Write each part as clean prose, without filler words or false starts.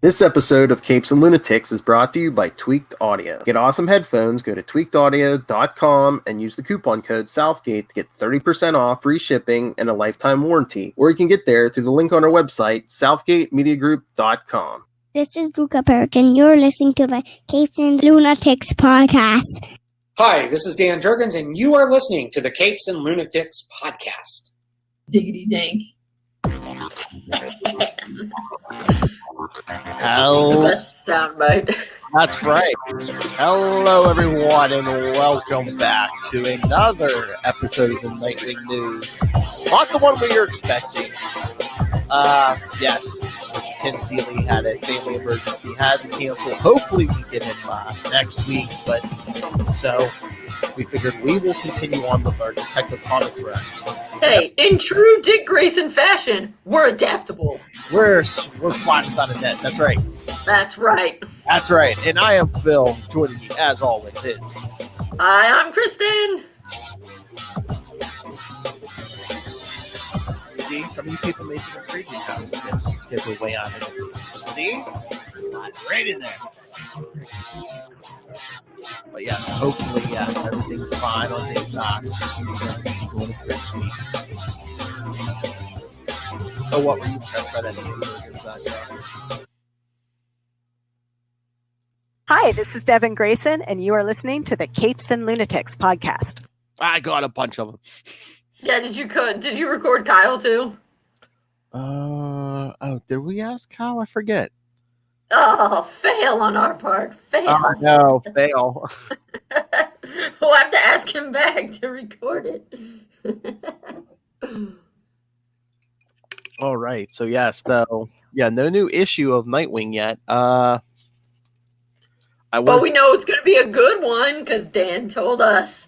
This episode of Capes and Lunatics is brought to you by Tweaked Audio. Get awesome headphones, go to tweakedaudio.com and use the coupon code Southgate to get 30% off, free shipping, and a lifetime warranty. Or you can get there through the link on our website, southgatemediagroup.com. This is Luca Burke, and you're listening to the Capes and Lunatics Podcast. Hi, this is Dan Jurgens, and you are listening to the Capes and Lunatics Podcast. Diggity dank. Hello. The best soundbite. That's right. Hello, everyone, and welcome back to another episode of the Nightwing News. Not the one we were expecting. Yes, Tim Seeley had a family emergency, had to cancel. Hopefully, we get him next week, but so we figured we will continue on with our Detective Comics run. Hey, in true Dick Grayson fashion, we're adaptable. We're flying without a net. That's right. That's right. That's right. And I am Phil. Joining me, as always, is... Hi, I'm Kristen. See, some of you people making a crazy time schedule way on it. See? Slide right in there. But yes, hopefully, yes, everything's fine on his dock. Join us next week. Oh, what were you impressed by that name? Hi, this is Devin Grayson, and you are listening to the Capes and Lunatics Podcast. I got a bunch of them. Yeah, did you record Kyle too? Did we ask Kyle? I forget. Oh, fail on our part. Fail. Oh, no, fail. We'll have to ask him back to record it. All right. So, yes. So, yeah, no new issue of Nightwing yet. But we know it's going to be a good one because Dan told us.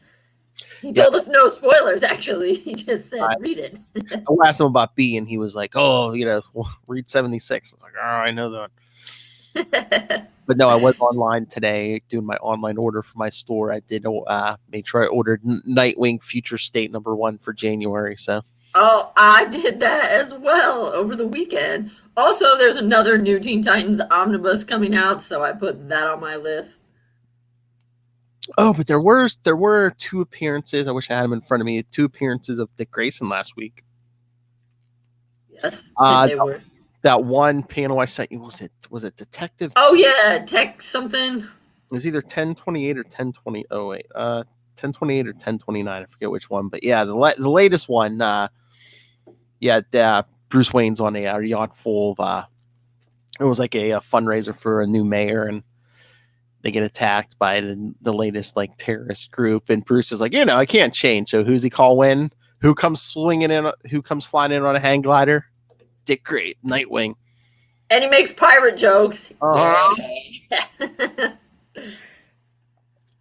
He told us no spoilers, actually. He just said, read it. I asked him about B, and he was like, read 76. I was like, oh, I know that. But no, I was online today doing my online order for my store. I did make sure I ordered Nightwing Future State #1 for January. So, oh, I did that as well over the weekend. Also, there's another new Teen Titans omnibus coming out, so I put that on my list. Oh, but there were two appearances. I wish I had them in front of me. 2 appearances of Dick Grayson last week. Yes, they were. That one panel I sent you, was it Detective? Oh yeah, Tech something. It was either 1028 or 1020. Oh wait, 1028 or 1029. I forget which one, but yeah, the latest one. Bruce Wayne's on a yacht full of. It was like a fundraiser for a new mayor, and they get attacked by the latest like terrorist group, and Bruce is like, I can't change. So who's he call when? Who comes flying in on a hang glider? Dick Great, Nightwing. And he makes pirate jokes. Uh-huh. Yeah.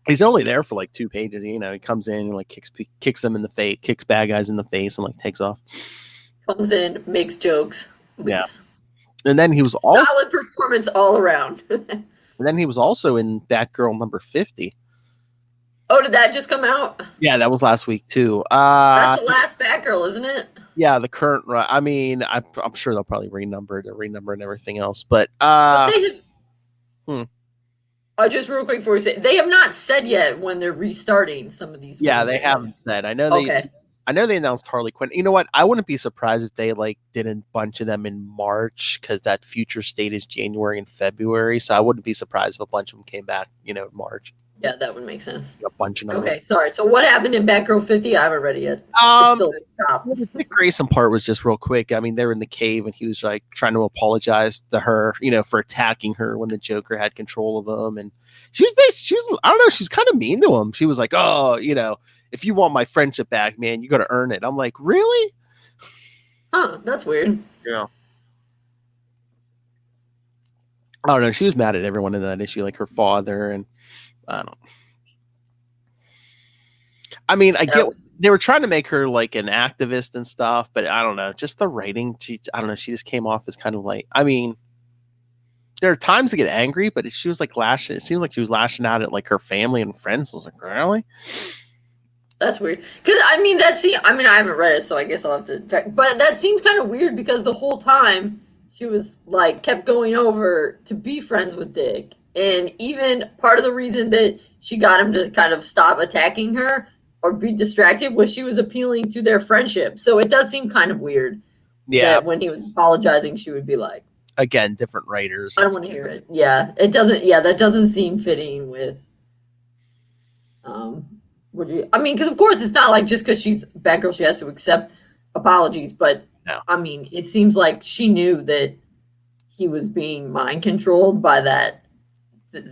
He's only there for like 2 pages. He comes in and like kicks them in the face, kicks bad guys in the face, and like takes off. Comes in, makes jokes. Leaves. Yeah. And then he was solid performance all around. And then he was also in Batgirl #50. Oh, did that just come out? Yeah, that was last week too. That's the last Batgirl, isn't it? Yeah, the current run. I mean, I'm sure they'll probably renumber and everything else. But just real quick before we say, they have not said yet when they're restarting some of these. Yeah, they haven't said. I know they announced Harley Quinn. You know what? I wouldn't be surprised if they did a bunch of them in March because that Future State is January and February. So I wouldn't be surprised if a bunch of them came back, in March. Yeah, that would make sense. A bunch of them. Okay, sorry. So what happened in Batgirl 50? I haven't read it yet. The Dick Grayson part was just real quick. I mean, they were in the cave and he was like trying to apologize to her, for attacking her when the Joker had control of him. And she was I don't know, she's kind of mean to him. She was like, oh, if you want my friendship back, man, you got to earn it. I'm like, really? Huh, that's weird. Yeah. I don't know. She was mad at everyone in that issue, like her father, and I don't know. I mean, I get they were trying to make her like an activist and stuff, but I don't know. Just the writing, I don't know. She just came off as kind of like, I mean, there are times to get angry, but she was like lashing. It seems like she was lashing out at like her family and friends. I was like, really? That's weird. Because, I mean, I haven't read it, so I guess I'll have to check. But that seems kind of weird because the whole time she was like kept going over to be friends with Dick. And even part of the reason that she got him to kind of stop attacking her or be distracted was she was appealing to their friendship. So it does seem kind of weird that when he was apologizing, she would be like, again, different writers. I don't want to hear it. Yeah, it doesn't. Yeah, that doesn't seem fitting with. Because of course it's not like just because she's Batgirl, she has to accept apologies. But no. I mean, it seems like she knew that he was being mind controlled by that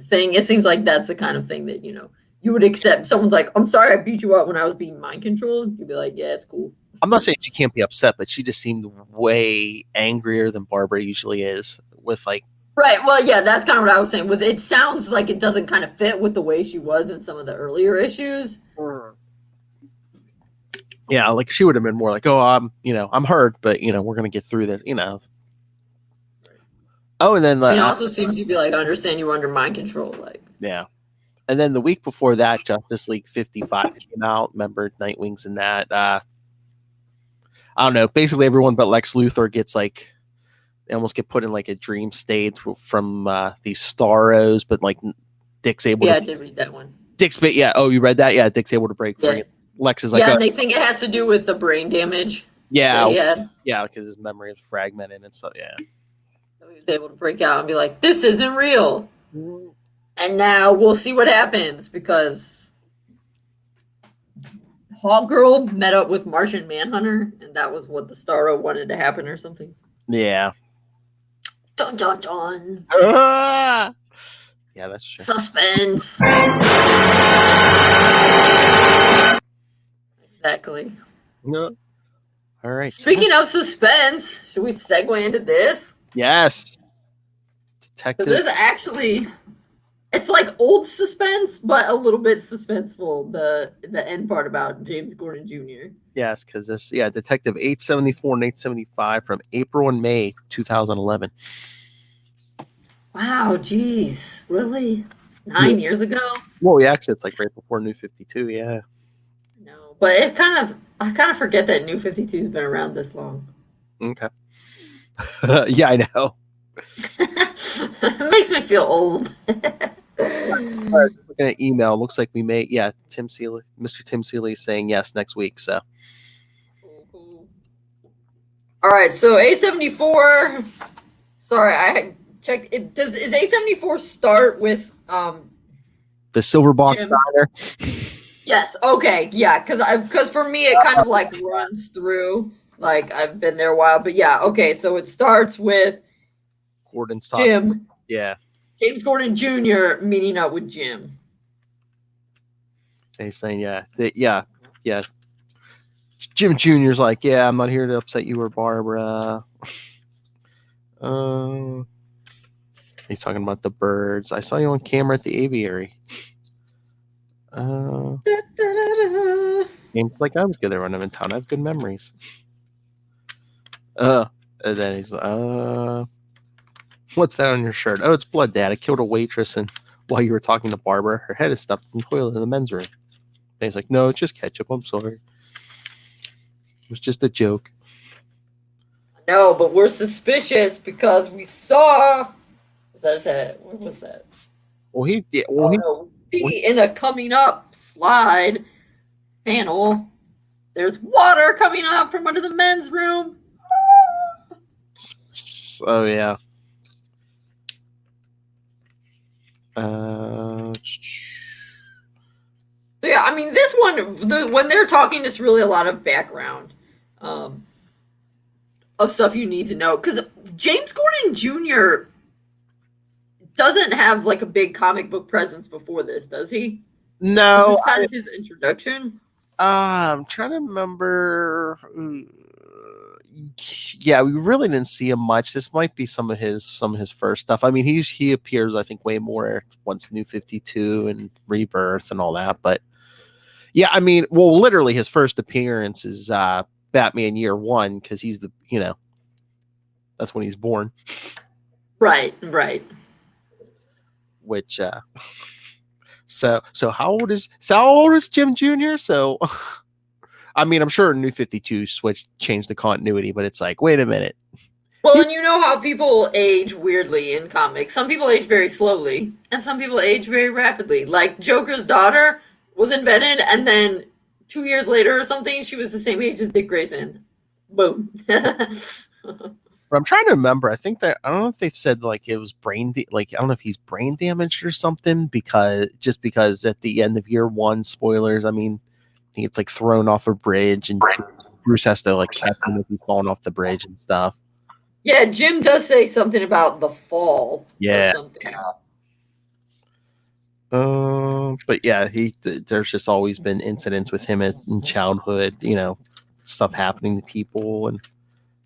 thing. It seems like that's the kind of thing that you would accept. Someone's like, "I'm sorry, I beat you up when I was being mind controlled." You'd be like, "Yeah, it's cool." I'm not saying she can't be upset, but she just seemed way angrier than Barbara usually is with like. Right. Well, yeah, that's kind of what I was saying. It sounds like it doesn't kind of fit with the way she was in some of the earlier issues. Yeah, like she would have been more like, "Oh, I'm hurt, but we're gonna get through this." Oh, and then it also seems to be like, I understand you were under mind control, like. Yeah, and then the week before that, Justice League 55 came out. Remember, Nightwing's in that. I don't know. Basically, everyone but Lex Luthor gets like. They almost get put in like a dream state from these Starros, but like Dick's able to. Yeah, I did read that one. Oh, you read that? Yeah, Dick's able to break free. Yeah. Lex is like, and they think it has to do with the brain damage. Yeah, because his memory is fragmented and stuff. Yeah, so he was able to break out and be like, "This isn't real." And now we'll see what happens because Hawkgirl met up with Martian Manhunter, and that was what the Starro wanted to happen or something. Yeah. Dun dun dun. Yeah, that's true. Suspense. Exactly. No. All right. Speaking of suspense, should we segue into this? Yes. Detective. This is actually, it's like old suspense, but a little bit suspenseful. The end part about James Gordon Jr. Yes, because this, Detective 874 and 875 from April and May 2011. Wow, geez, really? 9 years ago? Well, yeah, it's like right before New 52. Yeah. No, but I kind of forget that New 52 has been around this long. Okay. Yeah, I know. It makes me feel old. We're gonna email. Looks like we may. Yeah, Tim Seeley, Mr. Tim Seeley, is saying yes next week. So. All right, so 874. Sorry, I checked. Is 874 start with the silver box diner? Yes. Okay. Yeah. Because for me it kind of like runs through. Like I've been there a while, but yeah. Okay. So it starts with Gordon's Jim. Yeah. James Gordon Jr. meeting up with Jim. And he's saying, yeah. Jim Jr.'s like, yeah, I'm not here to upset you or Barbara. He's talking about the birds. I saw you on camera at the aviary. James like, I was good there when I'm in town. I have good memories. And then he's what's that on your shirt? Oh, it's blood, Dad. I killed a waitress, and while you were talking to Barbara, her head is stuffed in the toilet in the men's room. And he's like, no, it's just ketchup. I'm sorry. It was just a joke. No, but we're suspicious because we saw. Is that? What was that? Well, we see in a coming up slide panel, there's water coming up from under the men's room. Oh yeah. So yeah, I mean, this one, when they're talking, it's really a lot of background of stuff you need to know. Because James Gordon Jr. doesn't have like a big comic book presence before this, does he? No. This is kind of his introduction. I'm trying to remember. Yeah, we really didn't see him much. This might be some of his first stuff. I mean, he appears, I think, way more once New 52 and Rebirth and all that. But yeah, I mean, well, literally his first appearance is Batman Year One because he's that's when he's born. Right. Which so how old is Jim Jr.? So I mean, I'm sure New 52 changed the continuity, but it's like, wait a minute. Well, and you know how people age weirdly in comics. Some people age very slowly, and some people age very rapidly. Like Joker's daughter was invented, and then 2 years later or something, she was the same age as Dick Grayson. Boom. But I'm trying to remember. I think that I don't know if they've said like it was like I don't know if he's brain damaged or something because at the end of year one, spoilers. I mean, he gets like thrown off a bridge and Bruce has to like catch him if he's falling off the bridge and stuff. Yeah, Jim does say something about the fall. Yeah. Or something. But yeah, there's just always been incidents with him in childhood. Stuff happening to people, and I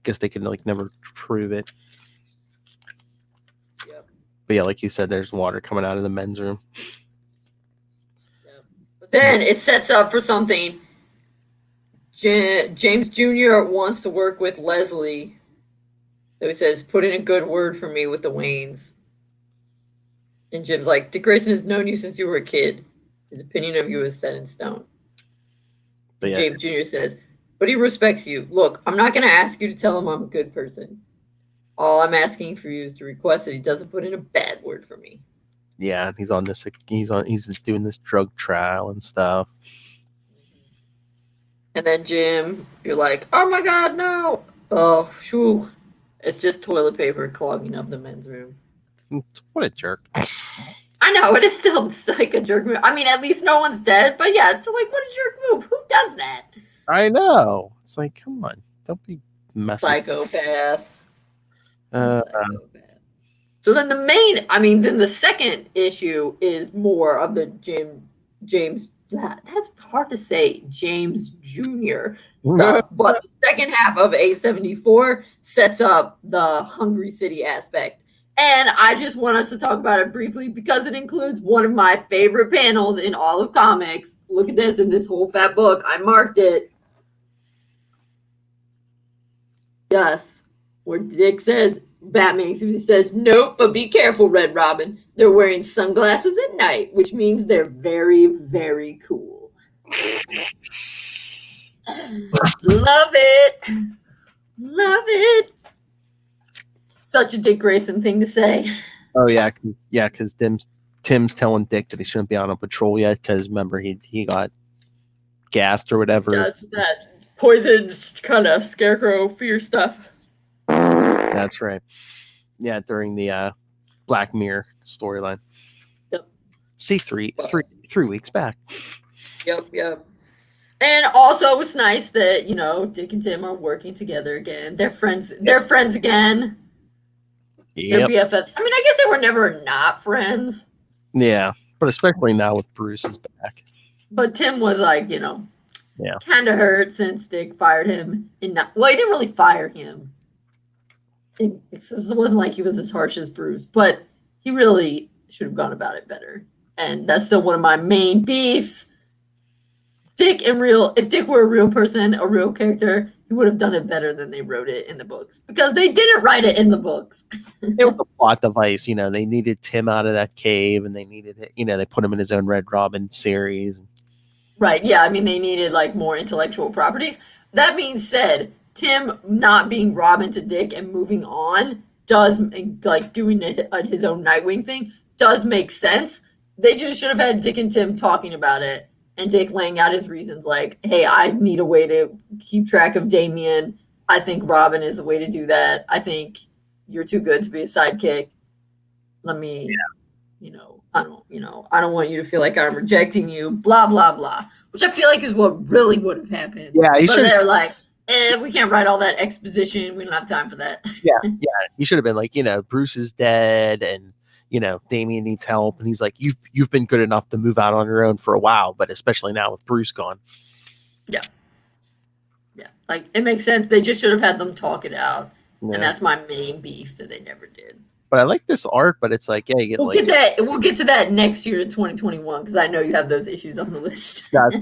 guess they could like never prove it. Yep. But yeah, like you said, there's water coming out of the men's room. Yep. But then it sets up for something. James Jr. wants to work with Leslie. So he says, put in a good word for me with the Waynes. And Jim's like, Dick Grayson has known you since you were a kid. His opinion of you is set in stone. But yeah, James Jr. says, but he respects you. Look, I'm not going to ask you to tell him I'm a good person. All I'm asking for you is to request that he doesn't put in a bad word for me. yeah, he's doing this drug trial and stuff. And then Jim, you're like, oh my God, no. Oh, shoo. It's just toilet paper clogging up the men's room. What a jerk. I know, it is still like a jerk move. I mean, at least no one's dead, but yeah, it's still like, what a jerk move. Who does that? I know. It's like, come on. Don't be messing. Psychopath. Psychopath. So then then the second issue is more of the James, that's hard to say, James Jr. stuff. But the second half of A74 sets up the Hungry City aspect. And I just want us to talk about it briefly because it includes one of my favorite panels in all of comics. Look at this in this whole fat book. I marked it. Yes. Where Dick says, Batman says, nope, but be careful, Red Robin. They're wearing sunglasses at night, which means they're very, very cool. Love it. Love it. Such a Dick Grayson thing to say. Oh yeah, because Tim's telling Dick that he shouldn't be on a patrol yet because remember he got gassed or whatever. Yes, that poisoned kind of scarecrow fear stuff. That's right. Yeah, during the Black Mirror storyline. Yep. See, three weeks back. Yep. And also, it's nice that Dick and Tim are working together again. They're friends. They're friends again. Yep. They're BFFs. I mean, I guess they were never not friends. Yeah, but especially now with Bruce is back. But Tim was like, kind of hurt since Dick fired him. He didn't really fire him. It wasn't like he was as harsh as Bruce, but he really should have gone about it better. And that's still one of my main beefs. If Dick were a real person, a real character, he would have done it better than they wrote it in the books. Because they didn't write it in the books. It was a plot device, they needed Tim out of that cave and they needed it, they put him in his own Red Robin series. Right, yeah, I mean they needed more intellectual properties. That being said, Tim not being Robin to Dick and moving on does doing his own Nightwing thing does make sense. They just should have had Dick and Tim talking about it and Dick laying out his reasons like, hey, I need a way to keep track of Damian. I think Robin is the way to do that. I think you're too good to be a sidekick. Let me, I don't want you to feel like I'm rejecting you, blah, blah, blah. Which I feel like is what really would have happened. Yeah, they're like, we can't write all that exposition. We don't have time for that. Yeah. You should have been like, Bruce is dead and, Damian needs help. And he's like, you've been good enough to move out on your own for a while, but especially now with Bruce gone. Yeah. Yeah. It makes sense. They just should have had them talk it out. Yeah. And that's my main beef that they never did. But I like this art, but it's like, yeah, you get we'll get to that next year in 2021 because I know you have those issues on the list. That's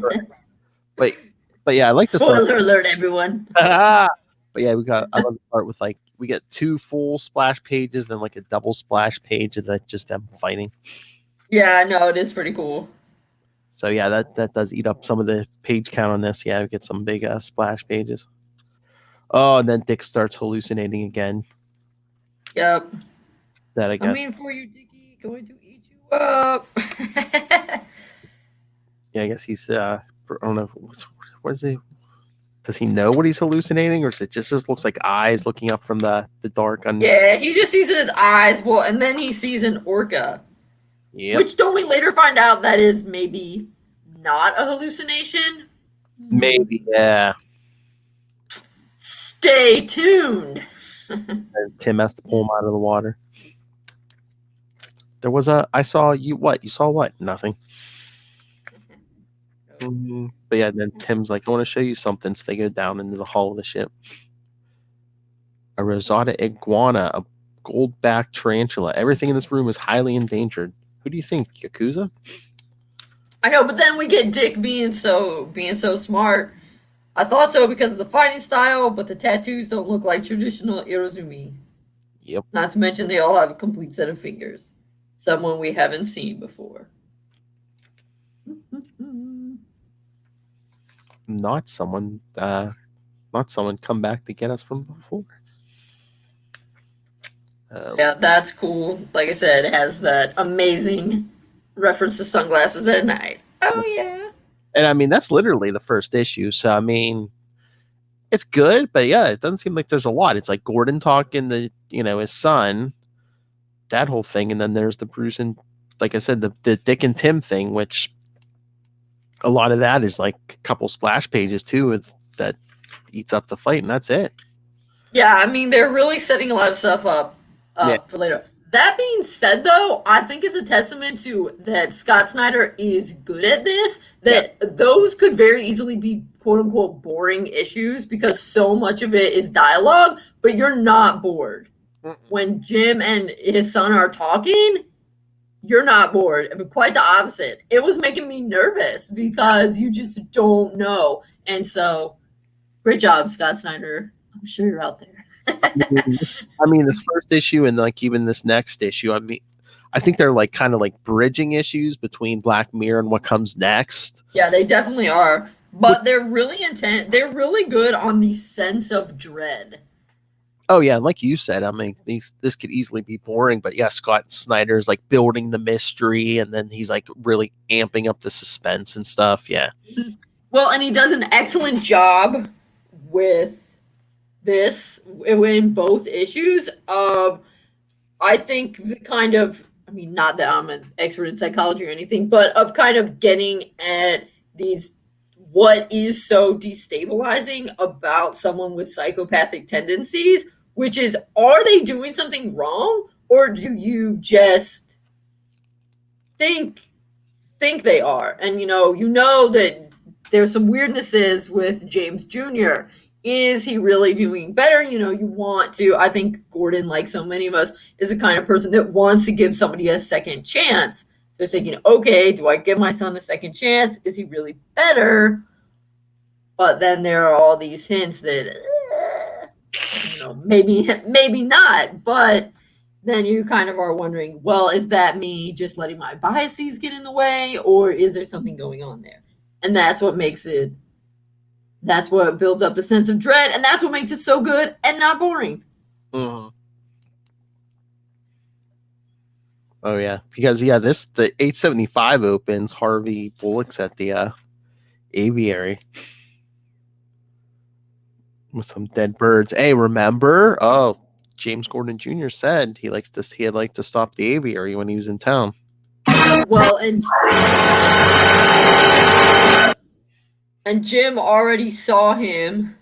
right. But yeah, I like this art. Spoiler alert, everyone. But yeah, I love the art with we get 2 full splash pages, then a double splash page of just them fighting. Yeah, no, it is pretty cool. So yeah, that does eat up some of the page count on this. Yeah, we get some big splash pages. Oh, and then Dick starts hallucinating again. Yep. That I guess. Coming for you, Dickie. Going to eat you up. Yeah, I guess he's. I don't know. What is he? Does he know what he's hallucinating, or is it just looks like eyes looking up from the dark? Yeah, he just sees in his eyes. Well, and then he sees an orca. Yep. Which don't we later find out that is maybe not a hallucination? Maybe. Yeah. Stay tuned. And Tim has to pull him out of the water. There was I saw you. What? You saw what? Nothing. But yeah, then Tim's like, I want to show you something. So they go down into the hull of the ship. A rosata iguana, a gold-backed tarantula. Everything in this room is highly endangered. Who do you think, Yakuza? I know, but then we get Dick being so smart. I thought so because of the fighting style, but the tattoos don't look like traditional Irozumi. Yep. Not to mention they all have a complete set of fingers. Someone we haven't seen before. Not someone come back to get us from before. Yeah, that's cool. Like I said, it has that amazing reference to sunglasses at night. Oh, yeah. And I mean, that's literally the first issue. So, I mean, it's good, but yeah, it doesn't seem like there's a lot. It's like Gordon talking to, his son, that whole thing. And then there's the Bruce and, like I said, the Dick and Tim thing, which a lot of that is like a couple splash pages too, that eats up the fight, and that's it. Yeah, I mean, they're really setting a lot of stuff up for later. That being said, though, I think it's a testament to that Scott Snyder is good at this, that those could very easily be quote-unquote boring issues because so much of it is dialogue, but you're not bored. When Jim and his son are talking, you're not bored. I mean, quite the opposite. It was making me nervous because you just don't know. And so, great job, Scott Snyder. I'm sure you're out there. I mean, this first issue and like even this next issue, I mean, I think they're like kind of like bridging issues between Black Mirror and what comes next. Yeah, they definitely are. But they're really intense. They're really good on the sense of dread. Oh yeah, like you said, I mean, this could easily be boring, but yeah, Scott Snyder's like building the mystery, and then he's like really amping up the suspense and stuff. Yeah. Well, and he does an excellent job with this in both issues of, I think, the kind of, I mean, not that I'm an expert in psychology or anything, but of kind of getting at these, what is so destabilizing about someone with psychopathic tendencies, which is, are they doing something wrong, or do you just think they are? And you know that there's some weirdnesses with James Jr. Is he really doing better? You want to, I think Gordon, like so many of us, is the kind of person that wants to give somebody a second chance. So it's thinking, okay, do I give my son a second chance? Is he really better? But then there are all these hints that, maybe not. But then you kind of are wondering, well, is that me just letting my biases get in the way? Or is there something going on there? And that's what makes it, that's what builds up the sense of dread. And that's what makes it so good and not boring. Mm-hmm. Oh yeah, because the 875 opens. Harvey Bullock's at the aviary with some dead birds. Hey, remember? Oh, James Gordon Jr. said he liked this. He had liked to stop the aviary when he was in town. Well, and Jim already saw him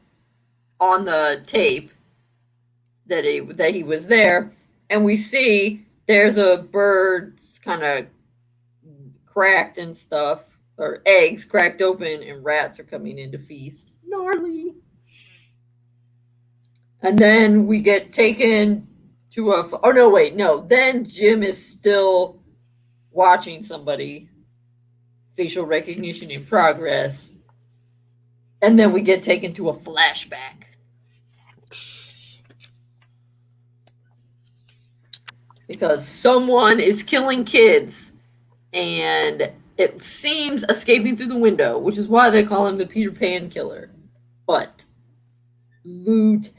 on the tape that he was there, and we see there's a bird's kind of cracked and stuff, or eggs cracked open, and rats are coming in to feast. Gnarly. And then we get taken to then Jim is still watching somebody. Facial recognition in progress. And then we get taken to a flashback. Because someone is killing kids. And it seems escaping through the window, which is why they call him the Peter Pan killer. But he's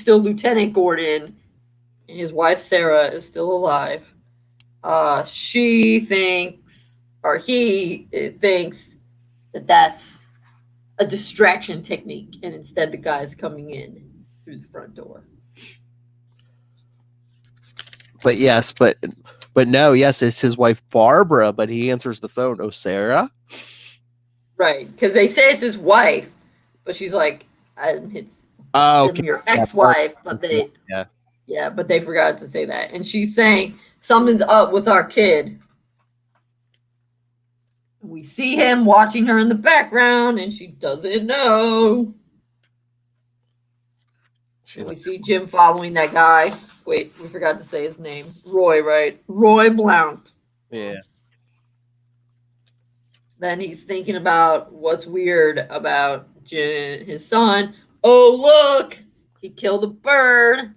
still Lieutenant Gordon, and his wife Sarah is still alive. He thinks that that's a distraction technique, and instead the guy's coming in through the front door. But yes, but no, yes, it's his wife Barbara, but he answers the phone. Oh, Sarah? Right, because they say it's his wife, but she's like, it's okay. your ex-wife, but yeah, but they forgot to say that. And she's saying something's up with our kid. We see him watching her in the background, and she doesn't know. We see Jim following that guy. Wait, we forgot to say his name. Roy, right? Roy Blount. Yeah. Then he's thinking about what's weird about his son. Oh, look! He killed a bird.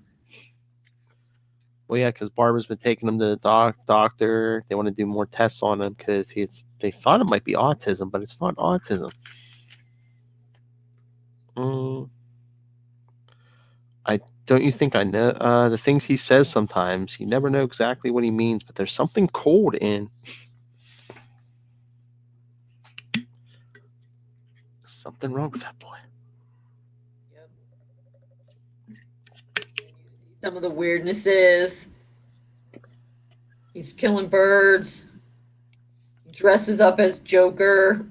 Well, yeah, because Barbara's been taking him to the doctor. They want to do more tests on him because they thought it might be autism, but it's not autism. Don't you think I know the things he says sometimes? You never know exactly what he means, but there's something cold in. Something wrong with that boy. Yep. Some of the weirdnesses. He's killing birds. He dresses up as Joker.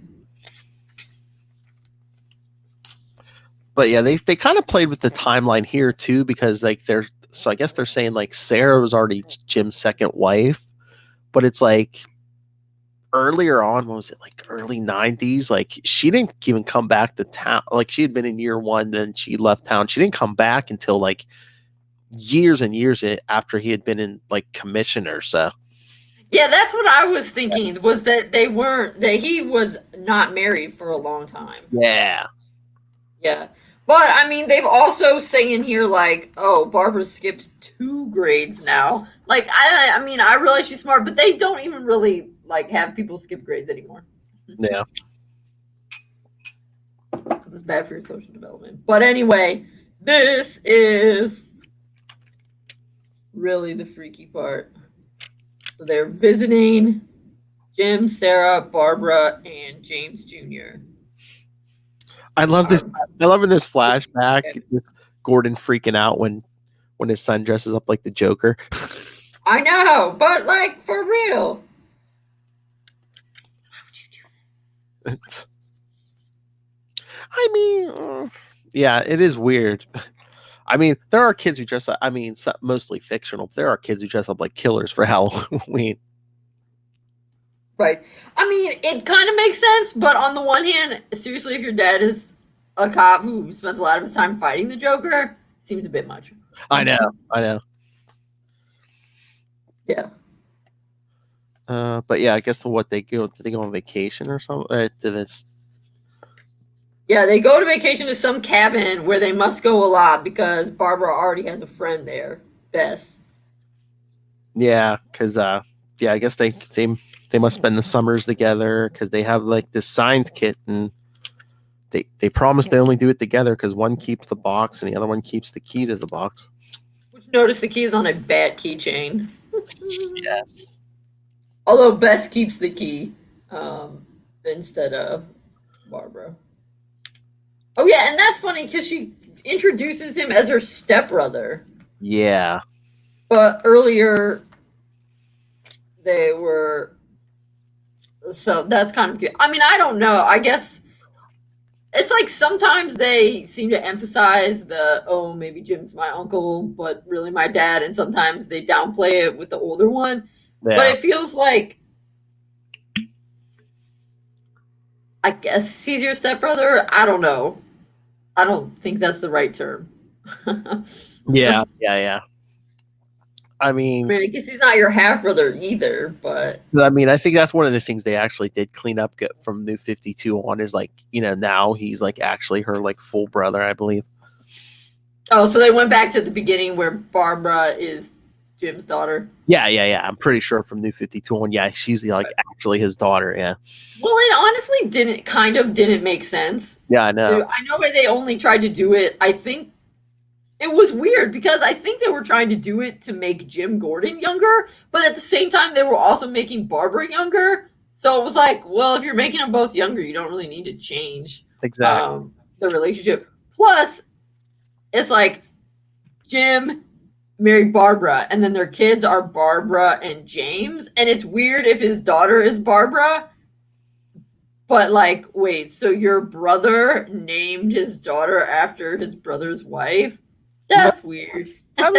But yeah, they kind of played with the timeline here too, because like I guess they're saying like Sarah was already Jim's second wife, but it's like earlier on, what was it, like early 90s? Like she didn't even come back to town. Like she had been in year one, then she left town. She didn't come back until like years and years after he had been in like commissioner. So yeah, that's what I was thinking, was that he was not married for a long time. Yeah. But I mean, they've also saying here like, oh, Barbara skipped 2 grades now. Like, I mean, I realize she's smart, but they don't even really like have people skip grades anymore. Yeah. Because it's bad for your social development. But anyway, this is really the freaky part. So they're visiting Jim, Sarah, Barbara, and James Jr. I love this. I love in this flashback, Gordon freaking out when his son dresses up like the Joker. I know, but like for real. Why would you do that? I mean, yeah, it is weird. I mean, there are kids who dress up. I mean, mostly fictional. But there are kids who dress up like killers for Halloween. Right. I mean, it kind of makes sense, but on the one hand, seriously, if your dad is a cop who spends a lot of his time fighting the Joker, seems a bit much. I know. Yeah. But yeah, I guess what they go, did they go on vacation or something? Yeah, they go to vacation to some cabin where they must go a lot because Barbara already has a friend there, Bess. Yeah, because I guess they must spend the summers together because they have like this science kit, and they promise they only do it together because one keeps the box and the other one keeps the key to the box. Which notice the key is on a bat keychain. Yes. Although Bess keeps the key instead of Barbara. Oh yeah, and that's funny because she introduces him as her stepbrother. Yeah. But earlier they were, so that's kind of cute. I mean, I don't know. I guess it's like sometimes they seem to emphasize maybe Jim's my uncle, but really my dad, and sometimes they downplay it with the older one. Yeah. But it feels like, I guess he's your stepbrother. I don't know. I don't think that's the right term. Yeah. I mean, I guess he's not your half brother either, but I mean, I think that's one of the things they actually did clean up from New 52 on, is like, now he's like actually her like full brother, I believe. Oh, so they went back to the beginning where Barbara is Jim's daughter. Yeah. I'm pretty sure from New 52 on, yeah, she's like actually his daughter. Yeah. Well, it honestly didn't make sense. Yeah, I know. So I know they only tried to do it. I think it was weird because I think they were trying to do it to make Jim Gordon younger, but at the same time, they were also making Barbara younger. So it was like, well, if you're making them both younger, you don't really need to change Exactly. the relationship. Plus, it's like Jim married Barbara, and then their kids are Barbara and James, and it's weird if his daughter is Barbara. But like, wait, so your brother named his daughter after his brother's wife? That's weird. I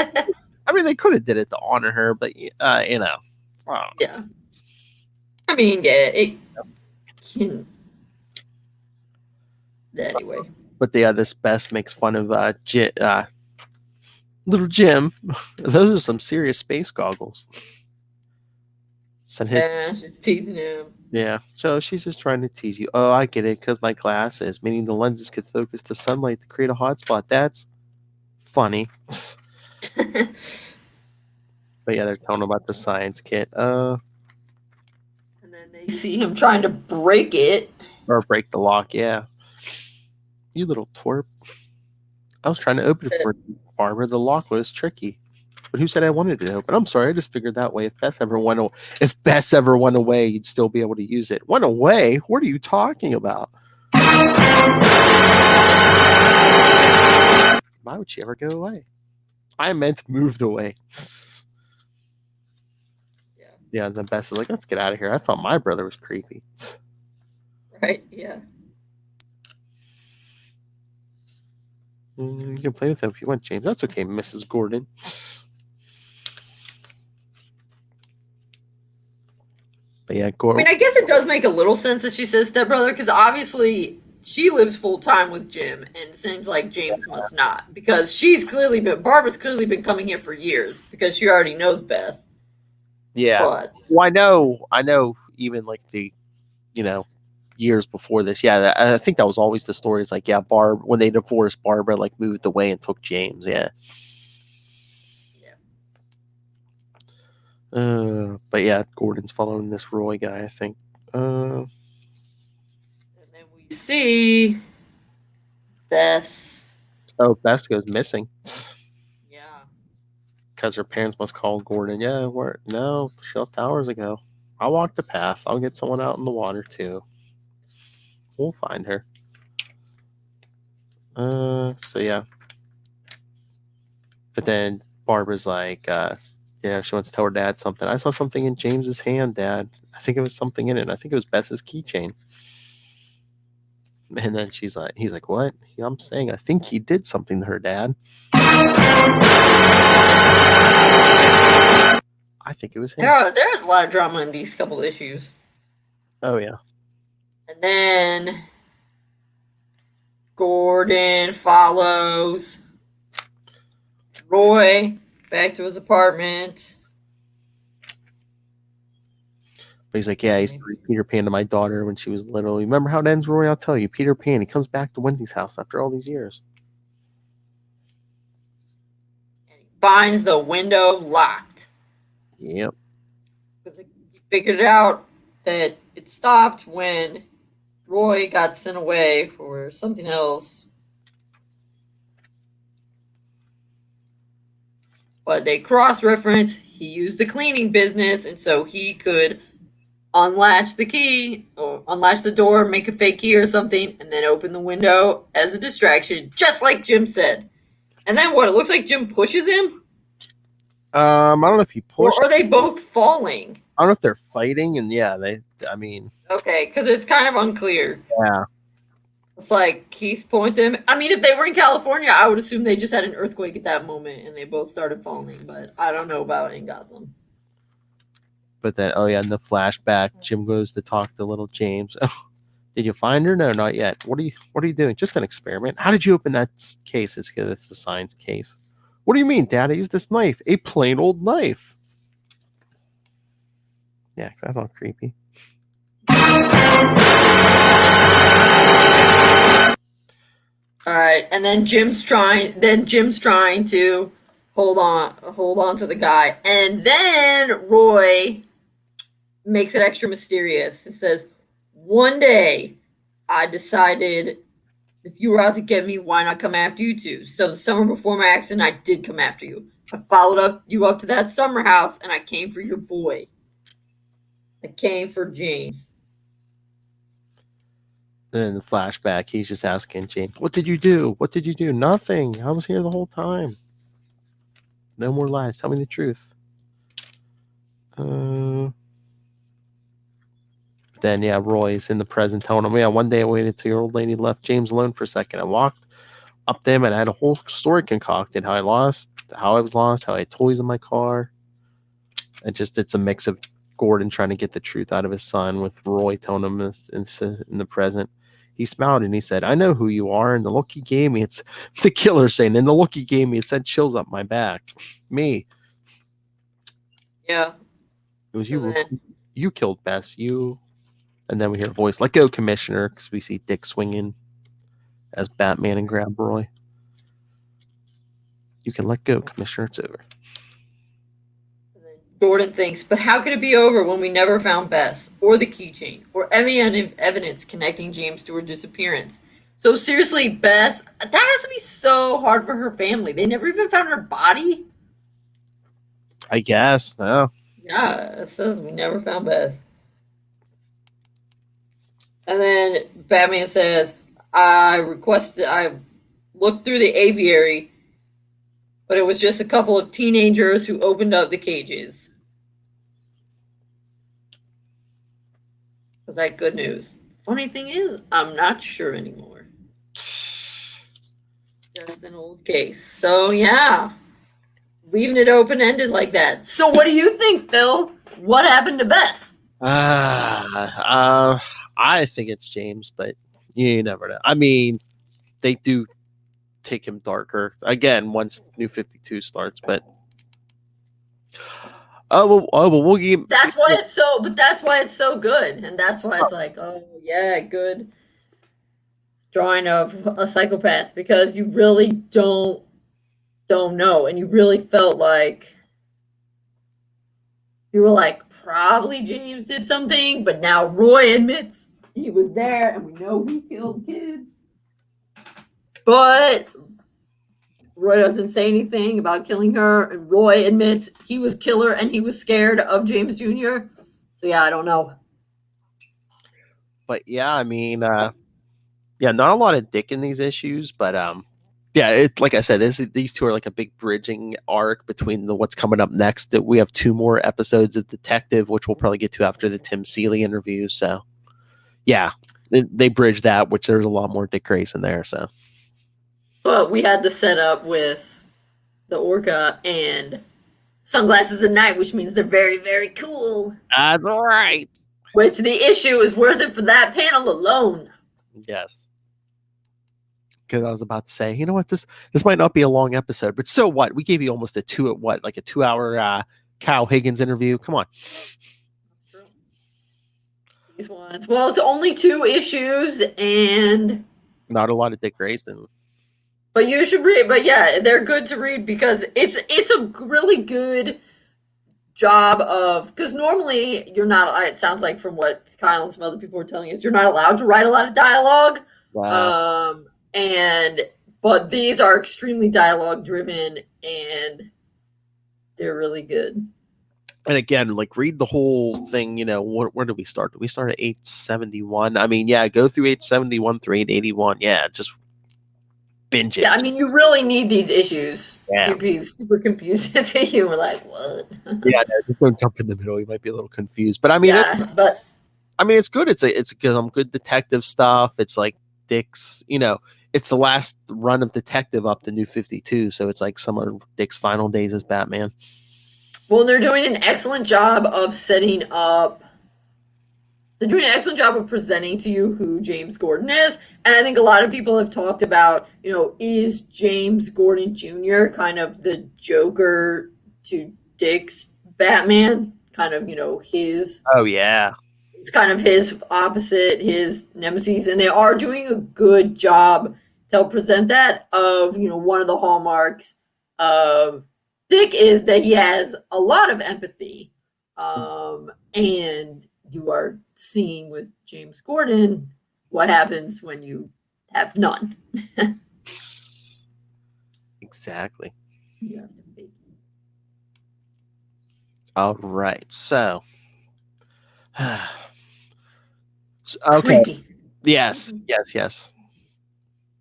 mean, they could have did it to honor her, but you know. Yeah. I mean, yeah, it can. Anyway. But yeah, this Bess makes fun of little Jim. Those are some serious space goggles. She's teasing him. Yeah, so she's just trying to tease you. Oh, I get it, because my glasses, meaning the lenses could focus the sunlight to create a hotspot. That's funny. But yeah, they're telling about the science kit. And then they see him trying to break it. Or break the lock, yeah. You little twerp. I was trying to open it for Barbara. The lock was tricky. But who said I wanted it to open? I'm sorry, I just figured that way. If Bess ever went away, you'd still be able to use it. Went away? What are you talking about? Why would she ever go away? I meant moved away. Yeah, and then Bess is like, let's get out of here. I thought my brother was creepy. Right, yeah. You can play with him if you want, James. That's okay, Mrs. Gordon. But yeah, I mean, I guess it does make a little sense that she says stepbrother, because obviously she lives full time with Jim, and it seems like James must not, because Barbara's clearly been coming here for years, because she already knows Bess. Yeah. But, well, I know even like the, years before this. Yeah, I think that was always the story. It's like, yeah, when they divorced, Barbara like moved away and took James. Yeah. But yeah, Gordon's following this Roy guy, I think. And then we see Bess. Oh, Bess goes missing. Yeah. Because her parents must call Gordon. Yeah, she left hours ago. I'll walk the path. I'll get someone out in the water too. We'll find her. So yeah. But then Barbara's like, she wants to tell her dad something. I saw something in James's hand, Dad. I think it was something in it. I think it was Bess's keychain. And then he's like, what? I'm saying, I think he did something to her, Dad. I think it was him. There's a lot of drama in these couple issues. Oh, yeah. And then Gordon follows Roy back to his apartment. But he's like, yeah, I used to read Peter Pan to my daughter when she was little. You remember how it ends, Roy? I'll tell you. Peter Pan, he comes back to Wendy's house after all these years. And he finds the window locked. Yep. Because he figured out that it stopped when Roy got sent away for something else. But they cross-reference. He used the cleaning business, and so he could unlatch the key, or unlatch the door, make a fake key or something, and then open the window as a distraction, just like Jim said. And then what? It looks like Jim pushes him? I don't know if he pushed. Or are they both falling? I don't know if they're fighting, and yeah, Okay, because it's kind of unclear. Yeah. It's like Keith points him. I mean, if they were in California, I would assume they just had an earthquake at that moment and they both started falling, but I don't know about in Gotham. But then, in the flashback, Jim goes to talk to little James. Did you find her? No, not yet. What are you doing? Just an experiment. How did you open that case? It's because it's the science case. What do you mean, Dad? I used this knife. A plain old knife. Yeah, that's all creepy. All right, and then Jim's trying to hold on to the guy, and then Roy makes it extra mysterious. It says, "One day, I decided If you were out to get me, why not come after you too? So the summer before my accident, I did come after you. I followed you up to that summer house, and I came for your boy. I came for James. Then in the flashback, he's just asking James, "What did you do? What did you do?" "Nothing. I was here the whole time. No more lies. Tell me the truth." Then, yeah, Roy's in the present telling him, "Yeah, one day I waited till your old lady left James alone for a second. I walked up to him and I had a whole story concocted. How I was lost, how I had toys in my car." And just, it's a mix of Gordon trying to get the truth out of his son with Roy telling him in the present. He smiled and he said, "I know who you are." And the look he gave me, it's the killer saying, and the look he gave me, it sent chills up my back. Me. Yeah. It was So you. then- You killed Bess. You. And then we hear a voice, "Let go, Commissioner," because we see Dick swinging as Batman and grab Roy. "You can let go, Commissioner. It's over." Gordon thinks, but how could it be over when we never found Bess, or the keychain, or any evidence connecting James to her disappearance? So seriously, Bess, that has to be so hard for her family. They never even found her body? I guess. No. Yeah, it says we never found Bess. And then Batman says, I looked through the aviary, but it was just a couple of teenagers who opened up the cages. Was that good news? Funny thing is, I'm not sure anymore. Just an old case. So, yeah. Leaving it open-ended like that. So, what do you think, Phil? What happened to Bess? I think it's James, but you never know. I mean, they do take him darker again once New 52 starts, but we'll give. That's why it's so. But that's why it's so good, and that's why it's like, oh yeah, good drawing of a psychopath, because you really don't know, and you really felt like you were like, probably James did something, but now Roy admits he was there, and we know he killed kids. But Roy doesn't say anything about killing her, and Roy admits he was killer and he was scared of James Jr. So yeah, I don't know. But yeah, I mean, yeah, not a lot of Dick in these issues, but yeah, it, like I said, these two are like a big bridging arc between what's coming up next. That we have 2 more episodes of Detective, which we'll probably get to after the Tim Seeley interview. So yeah, they bridge that, which there's a lot more Dick Grayson there. So, but we had the setup with the orca and sunglasses at night, which means they're very, very cool. That's all right. Which the issue is worth it for that panel alone. Yes. Because I was about to say, you know what, this might not be a long episode, but so what? We gave you almost a 2-hour Kyle Higgins interview. Come on. That's true. These ones. Well, it's only 2 issues, and Not a lot of Dick Grayson. but you should read. But yeah, they're good to read because it's a really good job of, because normally you're not. It sounds like from what Kyle and some other people were telling us, you're not allowed to write a lot of dialogue. Wow. But these are extremely dialogue driven, and they're really good. And again, like, read the whole thing. You know, where did we start? Did we start at 871? I mean, yeah, go through 871 through 881. Yeah, just binge it. Yeah, I mean, you really need these issues. Yeah. You'd be super confused if you were like, "What?" Yeah, no, just don't jump in the middle. You might be a little confused, but I mean, but I mean, it's good. It's some good detective stuff. It's like Dick's, you know, it's the last run of Detective up to New 52, so it's like some of Dick's final days as Batman. well, they're doing an excellent job of setting up. They're doing an excellent job of presenting to you who James Gordon is, and I think a lot of people have talked about, you know, is James Gordon Jr. kind of the Joker to Dick's Batman? Kind of, you know, his. Oh yeah. It's kind of his opposite, his nemesis, and they are doing a good job to help present that. Of, you know, one of the hallmarks of Dick is that he has a lot of empathy, and you are seeing with James Gordon what happens when you have none. Exactly. You have to fake it. All right. So, okay. Creepy. Yes.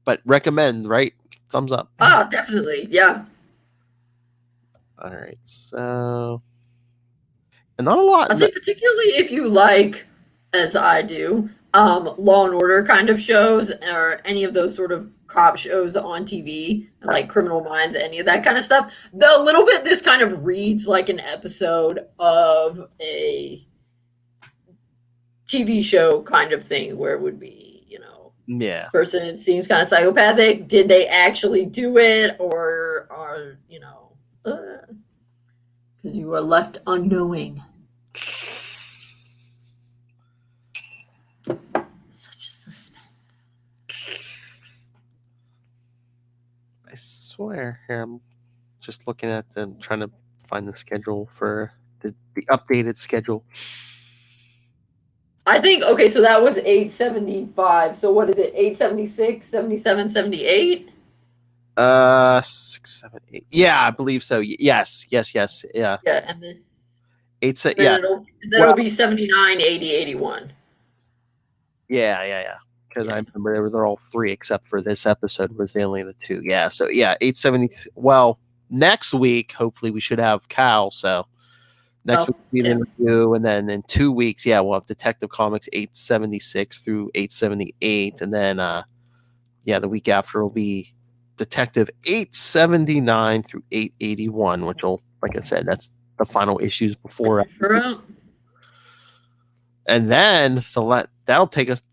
But recommend, right? Thumbs up. Oh, definitely. Yeah. All right. So, and not a lot. I say particularly if you like, as I do, Law and Order kind of shows or any of those sort of cop shows on TV, like Criminal Minds, any of that kind of stuff. A little bit this kind of reads like an episode of a TV show kind of thing where it would be, Yeah. this person seems kind of psychopathic. Did they actually do it, or are because you are left unknowing. Such suspense. I swear, here I'm just looking at them, trying to find the schedule for the updated schedule. I think, okay, so that was 875. So what is it? 876, 77, 78? 6, 7, 8. Yeah, I believe so. Yes. Yeah. Yeah, and then, 8. yeah. It'll be 79, 80, 81. Yeah. Because I remember they're all 3 except for this episode was the only the 2. Yeah. So yeah, 870. Well, next week hopefully we should have Cal. So next week we interview, and then in 2 weeks, we'll have Detective Comics 876 through 878, and then the week after will be Detective 879 through 881, which will, like I said, that's the final issues before. And then that'll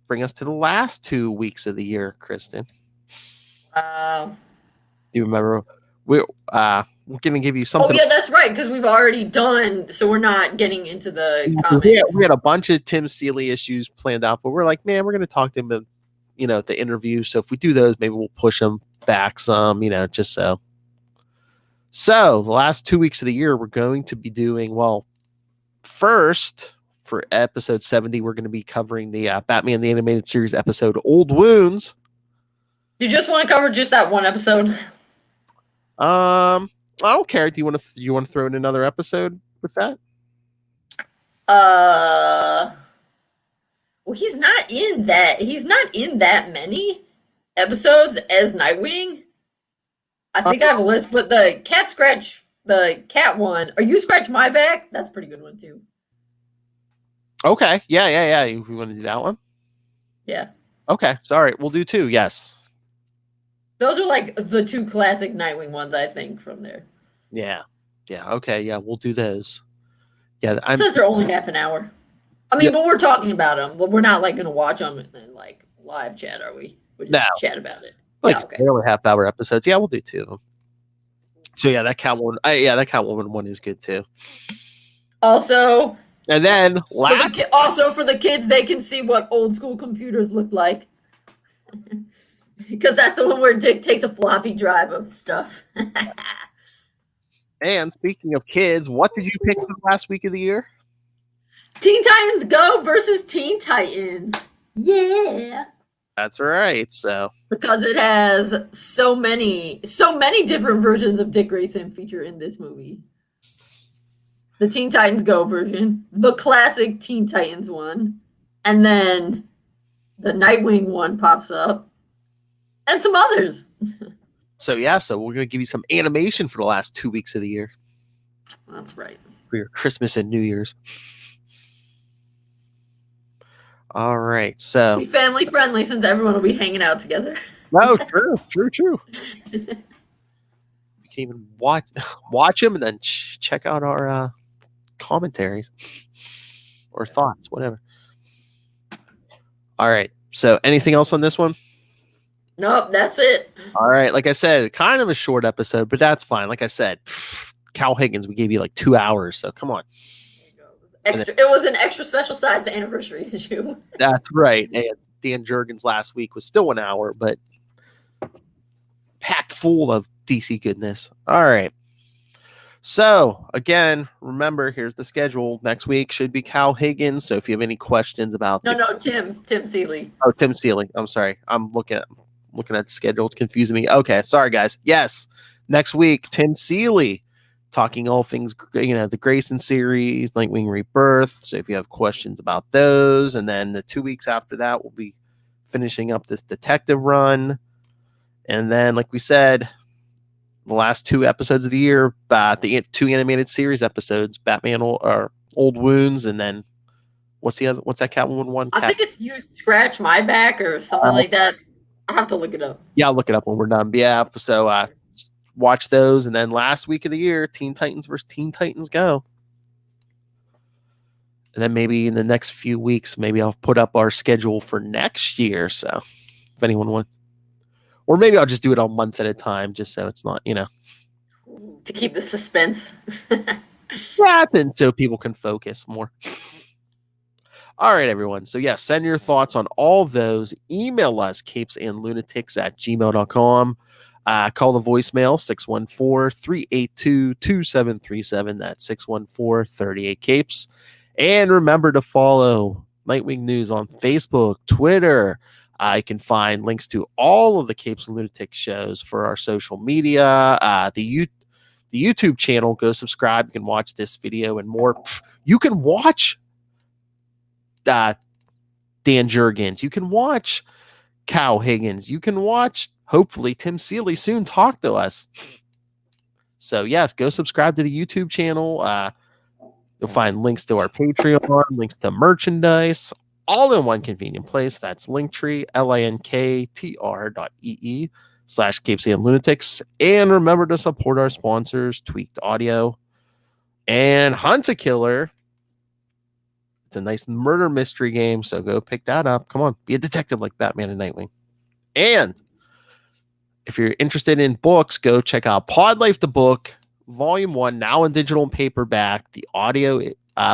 bring us to the last 2 weeks of the year, Kristen. Wow. Do you remember? We're going to give you something. Oh, yeah, that's right, because we've already done, so we're not getting into the comics. We had a bunch of Tim Seeley issues planned out, but we're like, man, we're going to talk to him at the interview. So if we do those, maybe we'll push them back some, just so. So the last 2 weeks of the year, we're going to be doing, first, for episode 70, we're going to be covering the Batman the Animated Series episode, Old Wounds. You just want to cover just that one episode? I don't care. Do you want to throw in another episode with that? Well, he's not in that many episodes as Nightwing. I think I have a list, but the cat one, or You Scratch My Back, that's a pretty good one too. Okay. Yeah. You want to do that one? Yeah. Okay. So, all right. We'll do 2. Yes. Those are like the 2 classic Nightwing ones, I think, from there. Yeah. Okay. Yeah. We'll do those. Yeah. Since they're only half an hour. I mean, but we're talking about them. We're not like going to watch them in like live chat, are we? We'll just chat about it. Barely half-hour episodes. Yeah, we'll do 2 of them. So yeah, that Catwoman. That Catwoman one is good too. Also, and then also for the kids, they can see what old school computers look like, because that's the one where Dick takes a floppy drive of stuff. And speaking of kids, what did you pick for the last week of the year? Teen Titans Go versus Teen Titans. Yeah. That's right. So because it has so many different versions of Dick Grayson featured in this movie. The Teen Titans Go version, the classic Teen Titans one, and then the Nightwing one pops up, and some others. So we're going to give you some animation for the last 2 weeks of the year. That's right. For your Christmas and New Year's. All right, so be family friendly since everyone will be hanging out together. No, true. You can even watch them and then check out our commentaries or thoughts, whatever. All right, so anything else on this one? Nope, that's it. All right, like I said, kind of a short episode, but that's fine. Like I said, Cal Higgins, we gave you like 2 hours, so come on. It was an extra special sized anniversary issue. That's right. And Dan Jurgens last week was still 1 hour, but packed full of DC goodness. All right. So again, remember, here's the schedule. Next week should be Cal Higgins. So if you have any questions about Tim Seeley. Oh, Tim Seeley. I'm sorry. I'm looking at looking at the schedule. It's confusing me. Okay, sorry, guys. Yes, next week, Tim Seeley talking all things, the Grayson series, Nightwing Rebirth. So if you have questions about those, and then the 2 weeks after that, we'll be finishing up this detective run. And then, like we said, the last 2 episodes of the year, the 2 animated series episodes, Batman or Old Wounds, and then what's that Catwoman one? I think it's You Scratch My Back or something like that. I'll have to look it up. Yeah, I'll look it up when we're done. But yeah, so watch those. And then last week of the year, Teen Titans versus Teen Titans Go. And then maybe in the next few weeks, maybe I'll put up our schedule for next year. So if anyone wants, or maybe I'll just do it a month at a time, just so it's not, to keep the suspense. Yeah, then so people can focus more. All right, everyone. So yeah, send your thoughts on all of those. Email us, capesandlunatics@gmail.com. Call the voicemail, 614-382-2737. That's 614-38-CAPES. And remember to follow Nightwing News on Facebook, Twitter. You can find links to all of the Capes and Lunatics shows for our social media. The YouTube channel, go subscribe. You can watch this video and more. You can watch Dan Jurgens. You can watch Cal Higgins. You can watch, hopefully, Tim Seeley soon talk to us. So, yes, go subscribe to the YouTube channel. You'll find links to our Patreon, links to merchandise, all in one convenient place. That's Linktree, linktr.ee/capesandlunatics. And remember to support our sponsors, Tweaked Audio and Hunt a Killer. It's a nice murder mystery game, so go pick that up. Come on, be a detective like Batman and Nightwing. And if you're interested in books, go check out Pod Life the Book, Volume 1, now in digital and paperback. The audio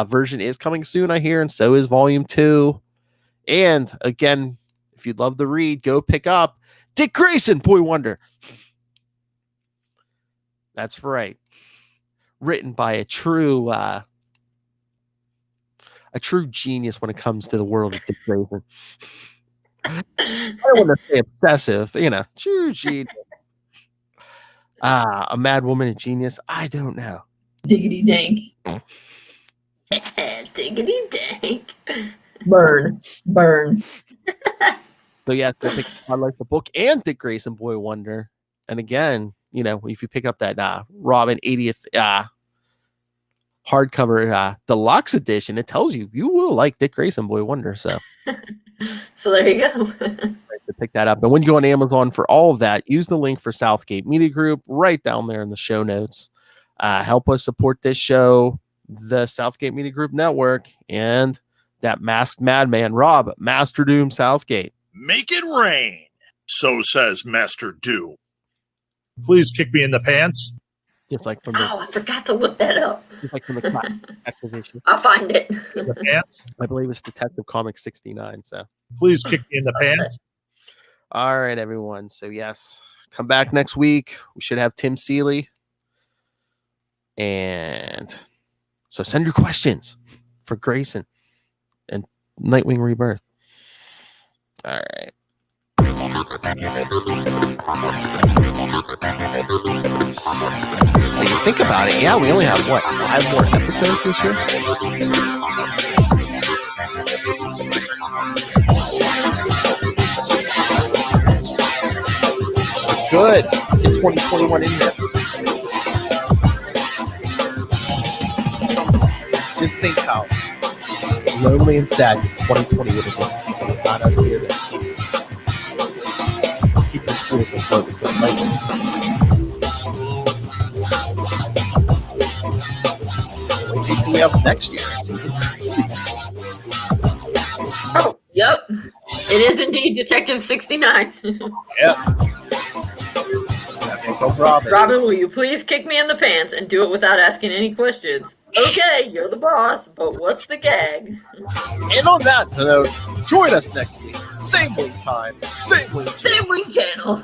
version is coming soon, I hear, and so is Volume 2. And again, if you'd love to read, go pick up Dick Grayson, Boy Wonder. That's right. Written by a true genius when it comes to the world of Dick Grayson. I don't want to say obsessive, true genius. A mad woman, a genius. I don't know. Diggity dank. Diggity dank. Burn. So yeah, go pick I like the book and Dick Grayson, Boy Wonder. And again, if you pick up that Robin 80th hardcover deluxe edition, it tells you will like Dick Grayson, Boy Wonder. So there you go. To pick that up. And when you go on Amazon for all of that, use the link for Southgate Media Group right down there in the show notes. Help us support this show, the Southgate Media Group Network, and that masked madman, Rob Master Doom Southgate. Make it rain, so says Master Doom. Please kick me in the pants. Just like from I forgot to look that up. Just like from the activation. I'll find it. In the pants? I believe it's Detective Comics 69. So please kick me in the pants. All right, everyone. So yes, come back next week. We should have Tim Seeley. And so send your questions for Grayson and Nightwing Rebirth. All right. When you think about it, yeah, we only have 5 more episodes this year? Good. It's 2021 in there. Just think how lonely and sad 2020 would have been without us here to keep the schools afloat. So, what do you see we have next year? It's crazy. Oh, yep. It is indeed Detective 69. Yeah. Robin, will you please kick me in the pants and do it without asking any questions? Okay, you're the boss, but what's the gag? And on that note, join us next week. Same wing time, same wing channel.